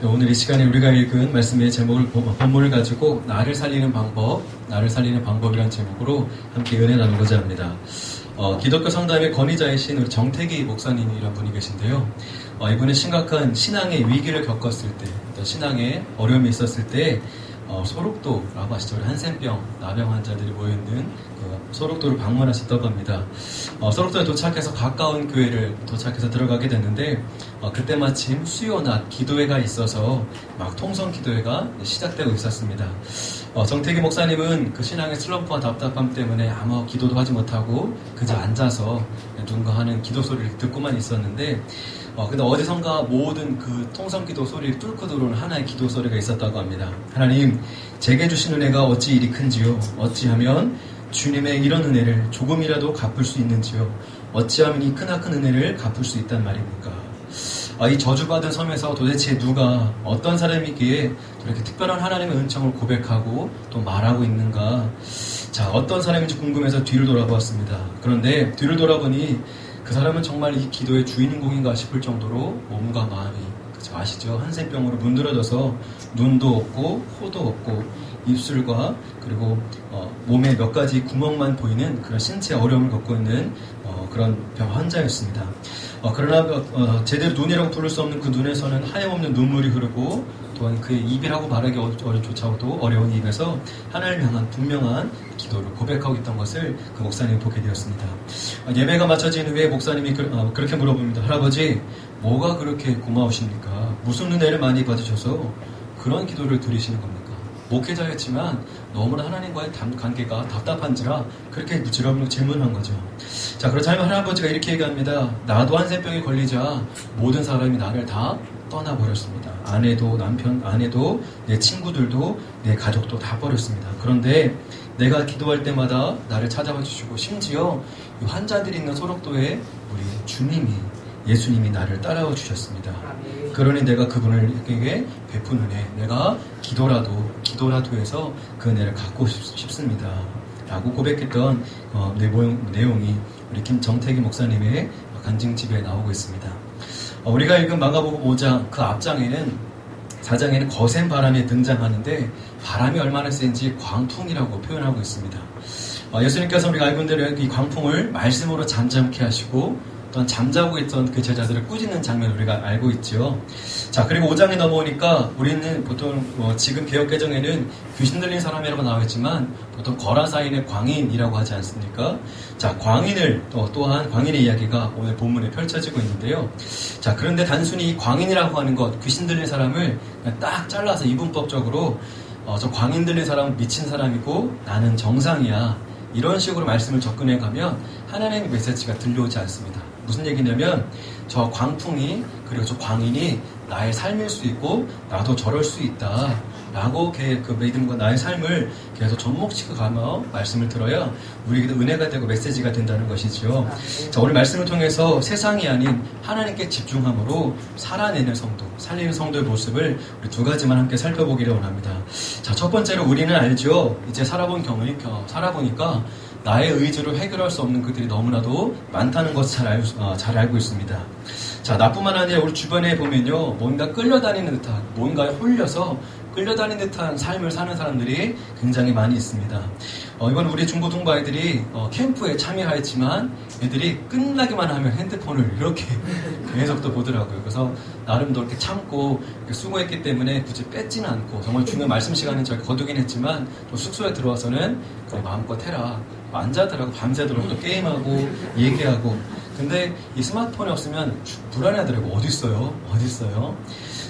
오늘 이 시간에 우리가 읽은 말씀의 제목을, 본문을 가지고 나를 살리는 방법이라는 제목으로 함께 은혜 나누고자 합니다. 기독교 성담의 권위자이신 우리 정태기 목사님이라는 분이 계신데요. 이분은 심각한 신앙의 위기를 겪었을 때, 어떤 신앙의 어려움이 있었을 때, 소록도라고 아시죠? 한센병, 나병 환자들이 모여있는 그 소록도를 방문하셨다고 합니다. 소록도에 도착해서 가까운 교회를 도착해서 들어가게 됐는데, 그때 마침 수요낮 기도회가 있어서 막 통성 기도회가 시작되고 있었습니다. 정태기 목사님은 그 신앙의 슬럼프와 답답함 때문에 아무 기도도 하지 못하고 그저 앉아서 누군가 하는 기도 소리를 듣고만 있었는데, 근데 어디선가 모든 그 통성기도 소리를 뚫고 들어오는 하나의 기도 소리가 있었다고 합니다. 하나님, 제게 주신 은혜가 어찌 이리 큰지요? 어찌하면 주님의 이런 은혜를 조금이라도 갚을 수 있는지요? 어찌하면 이 크나큰 은혜를 갚을 수 있단 말입니까? 이 저주받은 섬에서 도대체 누가, 어떤 사람이기에 이렇게 특별한 하나님의 은총을 고백하고 또 말하고 있는가? 자, 어떤 사람인지 궁금해서 뒤를 돌아보았습니다. 그런데 뒤를 돌아보니 그 사람은 정말 이 기도의 주인공인가 싶을 정도로 몸과 마음이, 그쵸, 아시죠? 한센병으로 문드러져서 눈도 없고 코도 없고 입술과 그리고 몸에 몇 가지 구멍만 보이는 그런 신체 어려움을 겪고 있는 그런 병 환자였습니다. 그러나 제대로 눈이라고 부를 수 없는 그 눈에서는 하염없는 눈물이 흐르고, 또한 그의 입이라고 말하기 조차도 어려운 입에서 하나님을 향한 분명한 기도를 고백하고 있던 것을 그 목사님이 보게 되었습니다. 예배가 마쳐진 후에 목사님이 그렇게 물어봅니다. 할아버지, 뭐가 그렇게 고마우십니까? 무슨 은혜를 많이 받으셔서 그런 기도를 드리시는 겁니까? 목회자였지만 너무나 하나님과의 관계가 답답한지라 그렇게 부지런히 질문한 거죠. 자, 그렇다면 할아버지가 이렇게 얘기합니다. 나도 한센병에 걸리자 모든 사람이 나를 다 떠나버렸습니다. 아내도, 남편, 아내도, 내 친구들도, 내 가족도 다 버렸습니다. 그런데 내가 기도할 때마다 나를 찾아와 주시고, 심지어 이 환자들이 있는 소록도에 우리 주님이, 예수님이 나를 따라와 주셨습니다. 그러니 내가 그분에게 베푼 은혜, 내가 기도라도 해서 그 은혜를 갖고 싶습니다. 라고 고백했던 내용이 우리 김정태기 목사님의 간증집에 나오고 있습니다. 우리가 읽은 마가복음 5장 그 앞장에는 4장에는 거센 바람이 등장하는데, 바람이 얼마나 센지 광풍이라고 표현하고 있습니다. 예수님께서 우리가 알고 있는 대로 이 광풍을 말씀으로 잠잠케 하시고, 또한 잠자고 있던 그 제자들을 꾸짖는 장면을 우리가 알고 있죠. 자, 그리고 5장에 넘어오니까 우리는 보통 지금 개역개정에는 귀신 들린 사람이라고 나와있지만 보통 거라사인의 광인이라고 하지 않습니까? 자, 또한 광인의 이야기가 오늘 본문에 펼쳐지고 있는데요. 자, 그런데 단순히 이 광인이라고 하는 것, 귀신 들린 사람을 그냥 딱 잘라서 이분법적으로 저 광인 들린 사람은 미친 사람이고 나는 정상이야, 이런 식으로 말씀을 접근해 가면 하나님의 메시지가 들려오지 않습니다. 무슨 얘기냐면, 저 광풍이, 그리고 저 광인이 나의 삶일 수 있고 나도 저럴 수 있다 라고 그 믿음과 나의 삶을 계속 접목시켜가며 말씀을 들어야 우리에게도 은혜가 되고 메시지가 된다는 것이죠. 자, 오늘 말씀을 통해서 세상이 아닌 하나님께 집중함으로 살아내는 성도, 살리는 성도의 모습을 우리 두 가지만 함께 살펴보기를 원합니다. 자, 첫 번째로 우리는 알죠. 이제 살아보니까 나의 의지로 해결할 수 없는 것들이 너무나도 많다는 것을 잘 알고 있습니다. 자, 나뿐만 아니라 우리 주변에 보면요, 뭔가 끌려다니는 듯한, 뭔가에 홀려서 끌려다니는 듯한 삶을 사는 사람들이 굉장히 많이 있습니다. 이번 우리 중고등부 아이들이 캠프에 참여하였지만 애들이 끝나기만 하면 핸드폰을 이렇게 계속 또 보더라고요. 그래서 나름도 이렇게 참고 이렇게 수고했기 때문에 굳이 뺏지는 않고, 정말 중요한 말씀 시간은 저희 거두긴 했지만 또 숙소에 들어와서는 마음껏 해라, 앉아더라고 밤새도록 또 게임하고 얘기하고. 근데 이 스마트폰이 없으면 불안하더라고. 어딨어요?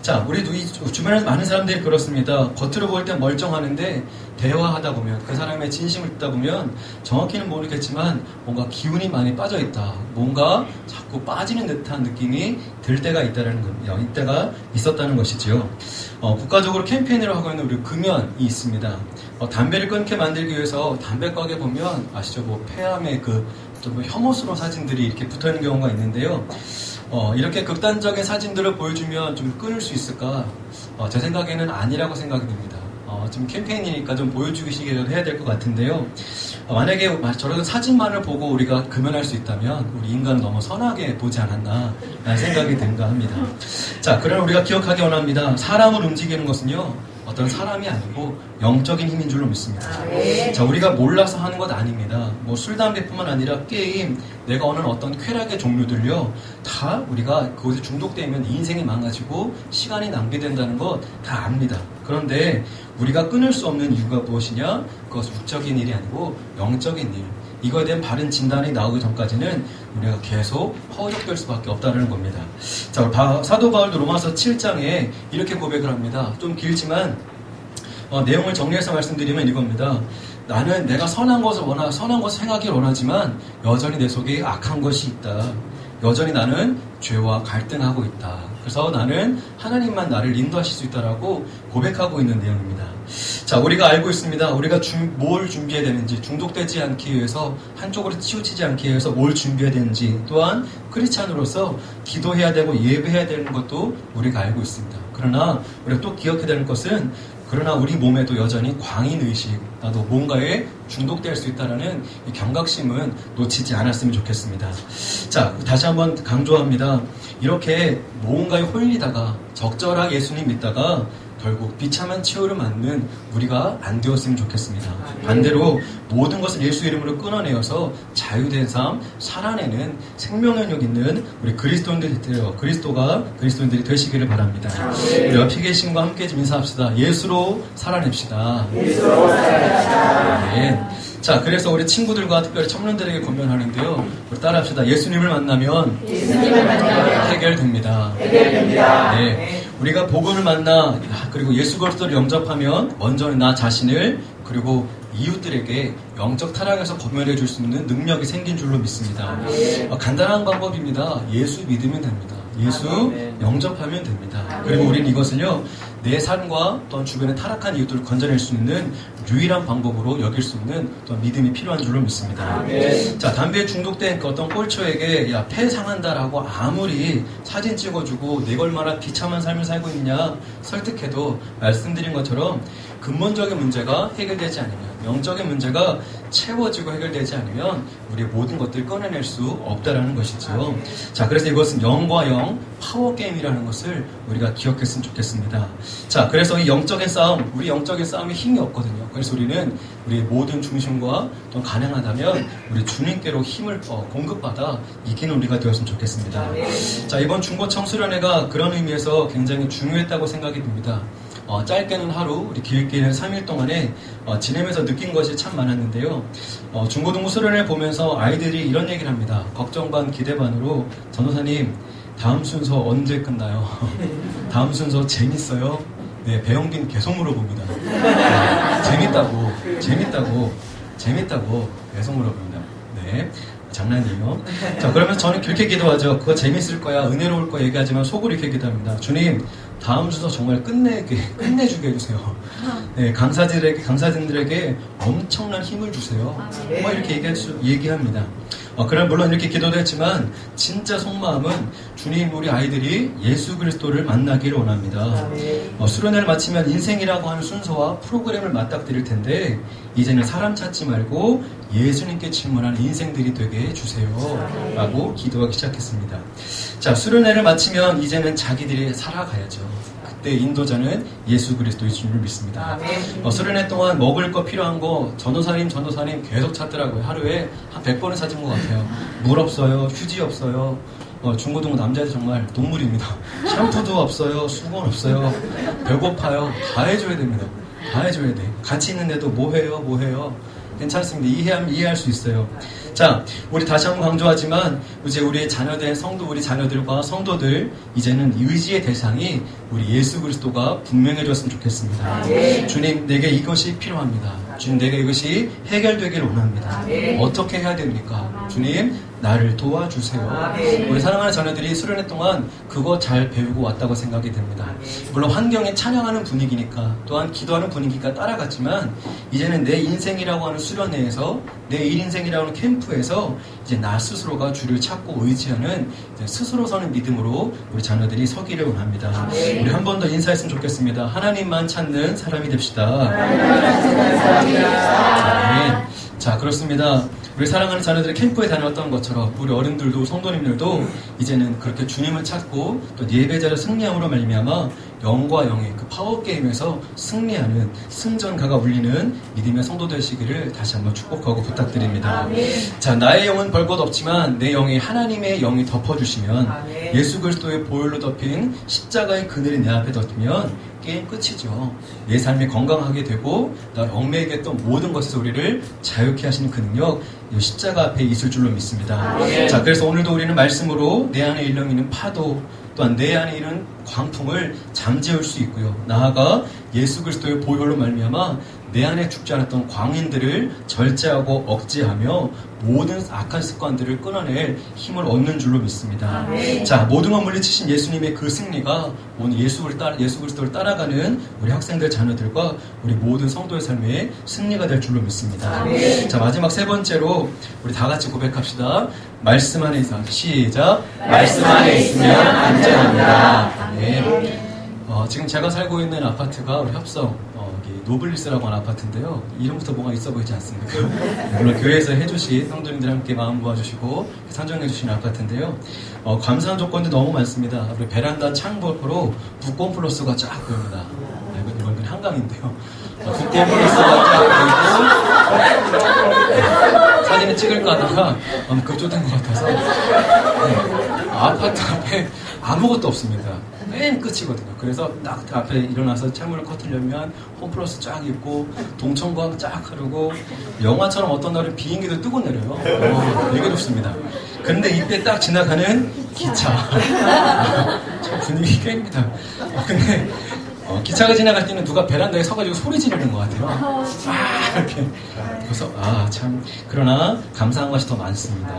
자, 우리도 이 주변에 많은 사람들이 그렇습니다. 겉으로 볼 땐 멀쩡하는데 대화하다 보면, 그 사람의 진심을 듣다 보면 정확히는 모르겠지만 뭔가 기운이 많이 빠져 있다, 뭔가 자꾸 빠지는 듯한 느낌이 들 때가 이때가 있었다는 것이지요. 국가적으로 캠페인을 하고 있는 우리 금연이 있습니다. 담배를 끊게 만들기 위해서 담배가게 보면 아시죠? 폐암의 좀 혐오스러운 사진들이 이렇게 붙어 있는 경우가 있는데요. 이렇게 극단적인 사진들을 보여주면 좀 끊을 수 있을까? 제 생각에는 아니라고 생각이 됩니다. 좀 캠페인이니까 좀 보여주시기라도 해야 될 것 같은데요. 만약에 저런 사진만을 보고 우리가 금연할 수 있다면 우리 인간은 너무 선하게 보지 않았나 라는 생각이 든가 합니다. 자, 그러나 우리가 기억하기 원합니다. 사람을 움직이는 것은요, 어떤 사람이 아니고 영적인 힘인 줄로 믿습니다. 자, 우리가 몰라서 하는 것 아닙니다. 뭐 술, 담배뿐만 아니라 게임, 내가 원하는 어떤 쾌락의 종류들요, 다 우리가 그것에 중독되면 인생이 망가지고 시간이 낭비된다는 것 다 압니다. 그런데 우리가 끊을 수 없는 이유가 무엇이냐? 그것은 육적인 일이 아니고 영적인 일. 이거에 대한 바른 진단이 나오기 전까지는 우리가 계속 허덕될 수밖에 없다는 겁니다. 자, 사도 바울도 로마서 7장에 이렇게 고백을 합니다. 좀 길지만 내용을 정리해서 말씀드리면 이겁니다. 나는 내가 선한 것을 행하길 원하지만 여전히 내 속에 악한 것이 있다. 여전히 나는 죄와 갈등하고 있다. 그래서 나는 하나님만 나를 인도하실 수 있다라고 고백하고 있는 내용입니다. 자, 우리가 알고 있습니다. 우리가 뭘 준비해야 되는지, 중독되지 않기 위해서, 한쪽으로 치우치지 않기 위해서 뭘 준비해야 되는지, 또한 크리스찬으로서 기도해야 되고 예배해야 되는 것도 우리가 알고 있습니다. 그러나 우리가 또 기억해야 되는 것은, 그러나 우리 몸에도 여전히 광인의식, 나도 뭔가에 중독될 수 있다는 이 경각심은 놓치지 않았으면 좋겠습니다. 자, 다시 한번 강조합니다. 이렇게 뭔가에 홀리다가 적절하게 예수님 믿다가 결국 비참한 최후를 맞는 우리가 안 되었으면 좋겠습니다. 반대로 모든 것을 예수 이름으로 끊어내어서 자유된 삶, 살아내는 생명력 있는 우리 그리스도인들이 되시기를 바랍니다. 우리 옆에 계신 분과 함께 좀 인사합시다. 예수로 살아냅시다. 네. 자, 그래서 우리 친구들과 특별히 청년들에게 권면하는데요. 우리 따라합시다. 예수님을 만나면 해결됩니다. 네. 우리가 복음을 만나 그리고 예수 그리스도를 영접하면 먼저 나 자신을 그리고 이웃들에게 영적 타락에서 검열해 줄 수 있는 능력이 생긴 줄로 믿습니다. 간단한 방법입니다. 예수 믿으면 됩니다. 예수 영접하면 됩니다. 그리고 우리는 이것을요, 내 삶과 또한 주변의 타락한 이웃들을 건져낼 수 있는 유일한 방법으로 여길 수 있는 또한 믿음이 필요한 줄로 믿습니다. 자, 담배에 중독된 그 어떤 꼴초에게 야, 폐 상한다라고 아무리 사진 찍어주고 내가 얼마나 비참한 삶을 살고 있냐 설득해도 말씀드린 것처럼 근본적인 문제가 해결되지 않으면, 영적인 문제가 채워지고 해결되지 않으면 우리의 모든 것들을 꺼내낼 수 없다라는 것이죠. 자, 그래서 이것은 영과 영, 파워게임이라는 것을 우리가 기억했으면 좋겠습니다. 자, 그래서 이 영적인 싸움, 우리 영적인 싸움에 힘이 없거든요. 그래서 우리는 우리의 모든 중심과 또 가능하다면 우리 주님께로 힘을 공급받아 이기는 우리가 되었으면 좋겠습니다. 자, 이번 중고청 수련회가 그런 의미에서 굉장히 중요했다고 생각이 듭니다. 짧게는 하루, 우리 길게는 3일 동안에 지내면서 느낀 것이 참 많았는데요. 중고등부 수련회 보면서 아이들이 이런 얘기를 합니다. 걱정 반 기대 반으로 전도사님 다음 순서 언제 끝나요? 다음 순서 재밌어요? 네, 배영빈 계속 물어봅니다. 재밌다고 계속 물어봅니다. 네. 장난이에요. 자, 그러면 저는 그렇게 기도하죠. 그거 재밌을 거야, 은혜로울 거야 얘기하지만 속으로 이렇게 기도합니다. 주님, 다음 순서 정말 끝내주게 해주세요. 네, 강사진들에게 엄청난 힘을 주세요. 뭐 이렇게 얘기합니다. 그럼 물론 이렇게 기도도 했지만 진짜 속마음은 주님, 우리 아이들이 예수 그리스도를 만나기를 원합니다. 수련회를 마치면 인생이라고 하는 순서와 프로그램을 맞닥뜨릴 텐데 이제는 사람 찾지 말고 예수님께 질문하는 인생들이 되게 해주세요 라고 기도하기 시작했습니다. 자, 수련회를 마치면 이제는 자기들이 살아가야죠. 그때 인도자는 예수 그리스도의 주님을 믿습니다. 수련회 동안 먹을 거 필요한 거 전도사님 계속 찾더라고요. 하루에 한 100번은 찾은 것 같아요. 물 없어요, 휴지 없어요. 중고등부 남자애들 정말 동물입니다. 샴푸도 없어요, 수건 없어요, 배고파요. 다 해줘야 됩니다. 다 해줘야 돼. 같이 있는데도 뭐 해요. 괜찮습니다. 이해할 수 있어요. 자, 우리 다시 한번 강조하지만 이제 우리 자녀된 우리 자녀들과 성도들 이제는 의지의 대상이 우리 예수 그리스도가 분명해졌으면 좋겠습니다. 주님, 내게 이것이 필요합니다. 주님, 내게 이것이 해결되길 원합니다. 어떻게 해야 됩니까? 주님, 나를 도와주세요. 우리 사랑하는 자녀들이 수련회 동안 그거 잘 배우고 왔다고 생각이 됩니다. 물론 환경에 찬양하는 분위기니까, 또한 기도하는 분위기가 따라갔지만 이제는 내 인생이라고 하는 수련회에서, 내 1인생이라고 하는 캠프에서 이제 나 스스로가 주를 찾고 의지하는 이제 스스로 서는 믿음으로 우리 자녀들이 서기를 원합니다. 우리 한 번 더 인사했으면 좋겠습니다. 하나님만 찾는 사람이 됩시다. 네. 자, 그렇습니다. 우리 사랑하는 자녀들이 캠프에 다녀왔던 것처럼 우리 어른들도 성도님들도 이제는 그렇게 주님을 찾고 또 예배자를 승리함으로 말미암아 영과 영의 그 파워게임에서 승리하는 승전가가 울리는 믿음의 성도 되시기를 다시 한번 축복하고 부탁드립니다. 자, 나의 영은 별 것 없지만 내 영이 하나님의 영이 덮어주시면 예수 그리스도의 보혈로 덮인 십자가의 그늘이 내 앞에 덮이면 게임 끝이죠. 내 삶이 건강하게 되고 날 얽매이게 했던 모든 것에서 우리를 자유케 하시는 그 능력 이 십자가 앞에 있을 줄로 믿습니다. 자, 그래서 오늘도 우리는 말씀으로 내 안에 일렁이는 파도 또한 내 안에 있는 광풍을 잠재울 수 있고요. 나아가 예수 그리스도의 보혈로 말미암아 내 안에 죽지 않았던 광인들을 절제하고 억제하며 모든 악한 습관들을 끊어낼 힘을 얻는 줄로 믿습니다. 자, 모든 것 물리치신 예수님의 그 승리가 오늘 예수 그리스도를 따라가는 우리 학생들 자녀들과 우리 모든 성도의 삶에 승리가 될 줄로 믿습니다. 자, 마지막 세 번째로 우리 다 같이 고백합시다. 말씀 안에 있어. 시작. 말씀 안에 있으면 안전합니다. 네. 지금 제가 살고 있는 아파트가 우리 협성 노블리스라고 하는 아파트인데요. 이름부터 뭐가 있어 보이지 않습니까? 물론 교회에서 해주신 성도님들 함께 마음 모아주시고 선정해주신 아파트인데요. 감사한 조건도 너무 많습니다. 우리 베란다 창밖으로 북권 플러스가 쫙 보입니다. 이건 한강인데요. 북권 플러스가 쫙 보이고 사진을 찍을까 하다가 급조된 것 같아서 아파트 앞에 아무것도 없습니다. 맨 끝이거든요. 그래서 딱 앞에 일어나서 창문을 커트려면 홈플러스 쫙 있고 동천광 쫙 흐르고 영화처럼 어떤 날은 비행기도 뜨고 내려요. 되게 좋습니다. 근데 이때 딱 지나가는 기차 참 분위기 깹니다. 근데 기차가 지나갈 때는 누가 베란다에 서가지고 소리 지르는 것 같아요. 이렇게. 그래서 참 그러나 감사한 것이 더 많습니다.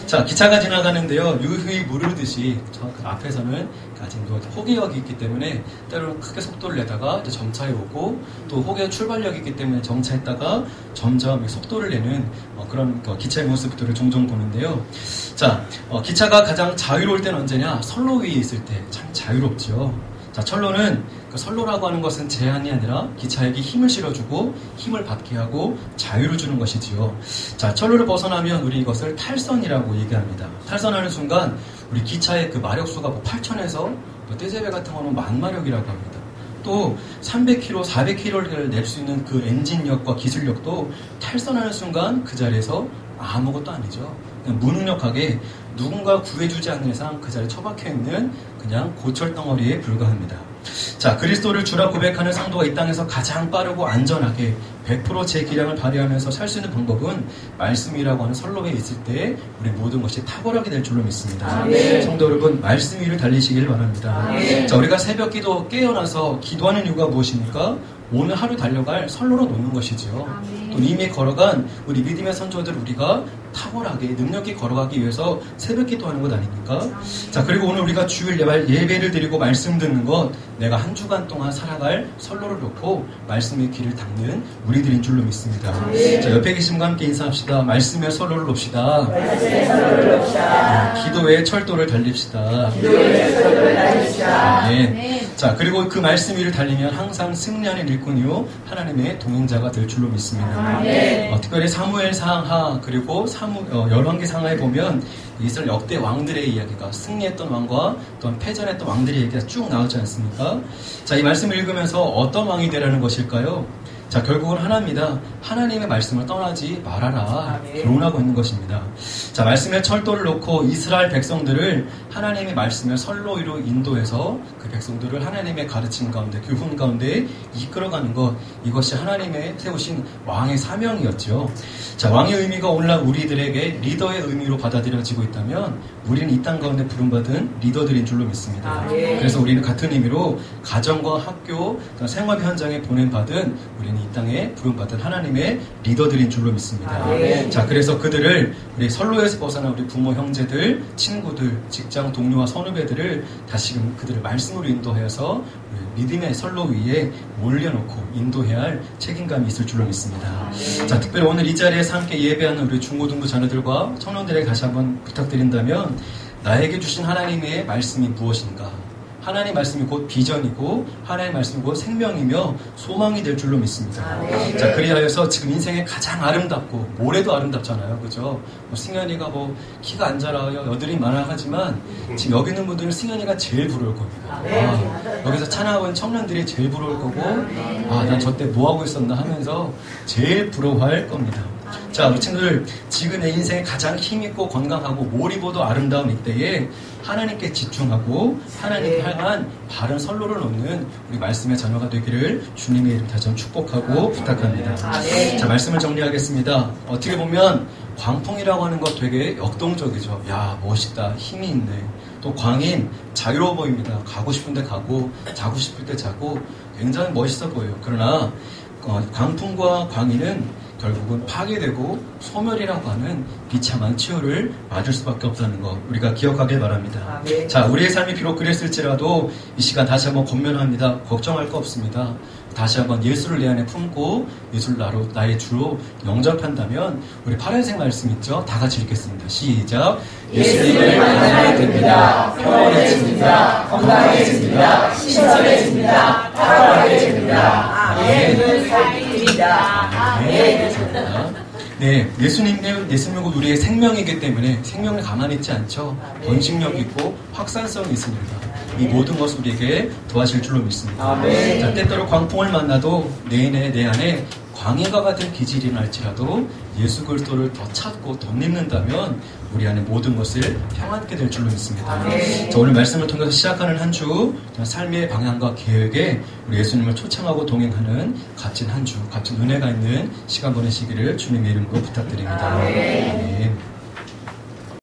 자, 기차가 지나가는데요. 유유히 무르듯이 저 앞에서는 아직 호기역이 있기 때문에 때로는 크게 속도를 내다가 이제 정차해 오고 또 호기역 출발역이 있기 때문에 정차했다가 점점 속도를 내는 그런 기차의 모습들을 종종 보는데요. 자, 기차가 가장 자유로울 때는 언제냐? 선로 위에 있을 때 참 자유롭죠. 자, 선로라고 하는 것은 제한이 아니라 기차에게 힘을 실어주고 힘을 받게 하고 자유를 주는 것이지요. 자, 선로를 벗어나면 우리 이것을 탈선이라고 얘기합니다. 탈선하는 순간 우리 기차의 그 마력수가 8,000에서 떼제베 같은 거는 만마력이라고 합니다. 또 300km, 400km를 낼 수 있는 그 엔진력과 기술력도 탈선하는 순간 그 자리에서 아무것도 아니죠. 그냥 무능력하게 누군가 구해주지 않는 이상 그 자리에 처박혀 있는 그냥 고철덩어리에 불과합니다. 자, 그리스도를 주라 고백하는 성도가 이 땅에서 가장 빠르고 안전하게 100% 제 기량을 발휘하면서 살 수 있는 방법은 말씀이라고 하는 선로에 있을 때 우리 모든 것이 탁월하게 될 줄로 믿습니다. 성도 여러분, 말씀 위를 달리시길 바랍니다. 자, 우리가 새벽 기도 깨어나서 기도하는 이유가 무엇입니까? 오늘 하루 달려갈 선로로 놓는 것이지요. 또 이미 걸어간 우리 믿음의 선조들 우리가 탁월하게 능력있게 걸어가기 위해서 새벽 기도하는 것 아닙니까? 자, 그리고 오늘 우리가 주일 예배를 드리고 말씀 듣는 것 내가 한 주간 동안 살아갈 선로를 놓고 말씀의 길을 닦는 우리들인 줄로 믿습니다. 자, 옆에 계신 분과 함께 인사합시다. 말씀의 선로를 놓읍시다. 기도의 철도를 달립시다. 네. 자, 그리고 그 말씀 위를 달리면 항상 승리하는 일꾼이요 하나님의 동행자가 될 줄로 믿습니다. 특별히 사무엘상 하 그리고 열왕기상하에 보면 이스라엘 역대 왕들의 이야기가 승리했던 왕과 또한 패전했던 왕들의 얘기가 쭉 나오지 않습니까? 자, 이 말씀을 읽으면서 어떤 왕이 되라는 것일까요? 자, 결국은 하나입니다. 하나님의 말씀을 떠나지 말아라. 교훈하고 있는 것입니다. 자, 말씀의 철도를 놓고 이스라엘 백성들을 하나님의 말씀의 선로 위로 인도해서 그 백성들을 하나님의 가르침 가운데, 교훈 가운데 이끌어가는 것, 이것이 하나님의 세우신 왕의 사명이었죠. 자, 왕의 의미가 오늘날 우리들에게 리더의 의미로 받아들여지고 있다면 우리는 이 땅 가운데 부름받은 리더들인 줄로 믿습니다. 그래서 우리는 같은 의미로 가정과 학교, 생활 현장에 보냄받은 우리는 우리는 이 땅에 부름받은 하나님의 리더들인 줄로 믿습니다. 자, 그래서 그들을 우리 선로에서 벗어난 우리 부모, 형제들, 친구들, 직장 동료와 선후배들을 다시금 그들을 말씀으로 인도하여서 믿음의 선로 위에 올려놓고 인도해야 할 책임감이 있을 줄로 믿습니다. 자, 특별히 오늘 이 자리에서 함께 예배하는 우리 중고등부 자녀들과 청년들에게 다시 한번 부탁드린다면, 나에게 주신 하나님의 말씀이 무엇인가? 하나님의 말씀이 곧 비전이고 하나님의 말씀이 곧 생명이며 소망이 될 줄로 믿습니다. 자, 그리하여서 지금 인생에 가장 아름답고 모래도 아름답잖아요, 그죠? 승현이가 키가 안 자라요, 여드름이 많아 하지만 지금 여기 있는 분들은 승현이가 제일 부러울 겁니다. 여기서 찬양하고 있는 청년들이 제일 부러울 거고, 난 저때 뭐 하고 있었나 하면서 제일 부러워할 겁니다. 자, 우리 친구들, 지금 내 인생에 가장 힘있고 건강하고 몰입어도 아름다운 이때에 하나님께 집중하고 하나님께 향한 바른 선로를 놓는 우리 말씀의 자녀가 되기를 주님의 이름 다시 한번 축복하고 부탁합니다. 자, 말씀을 정리하겠습니다. 어떻게 보면 광풍이라고 하는 것 되게 역동적이죠. 야, 멋있다, 힘이 있네. 또 광인 자유로워 보입니다. 가고 싶은데 가고 자고 싶을 때 자고 굉장히 멋있어 보여요. 그러나 광풍과 광인은 결국은 파괴되고 소멸이라고 하는 비참한 치유를 맞을 수밖에 없다는 거 우리가 기억하길 바랍니다. 자, 우리의 삶이 비록 그랬을지라도 이 시간 다시 한번 권면합니다. 걱정할 거 없습니다. 다시 한번 예수를 내 안에 품고 예수를 나의 주로 영접한다면 우리 파란색 말씀 있죠? 다 같이 읽겠습니다. 시작. 예수님을 만나게 됩니다. 평온해집니다. 건강해집니다. 신선해집니다. 탁월해집니다. 아멘을 살립니다. 아멘. 네, 예수님은 우리의 생명이기 때문에 생명을 가만히 있지 않죠. 번식력 있고 확산성이 있습니다. 이 모든 것을 우리에게 도와줄 줄로 믿습니다. 자, 때때로 광풍을 만나도 내 안에 광해가 같은 기질이 날지라도 예수 그리스도를 더 찾고 더 믿는다면 우리 안에 모든 것을 평안케 될 줄로 믿습니다. 자, 오늘 말씀을 통해서 시작하는 한 주 삶의 방향과 계획에 우리 예수님을 초청하고 동행하는 값진 한 주, 값진 은혜가 있는 시간 보내시기를 주님의 이름으로 부탁드립니다. 아멘.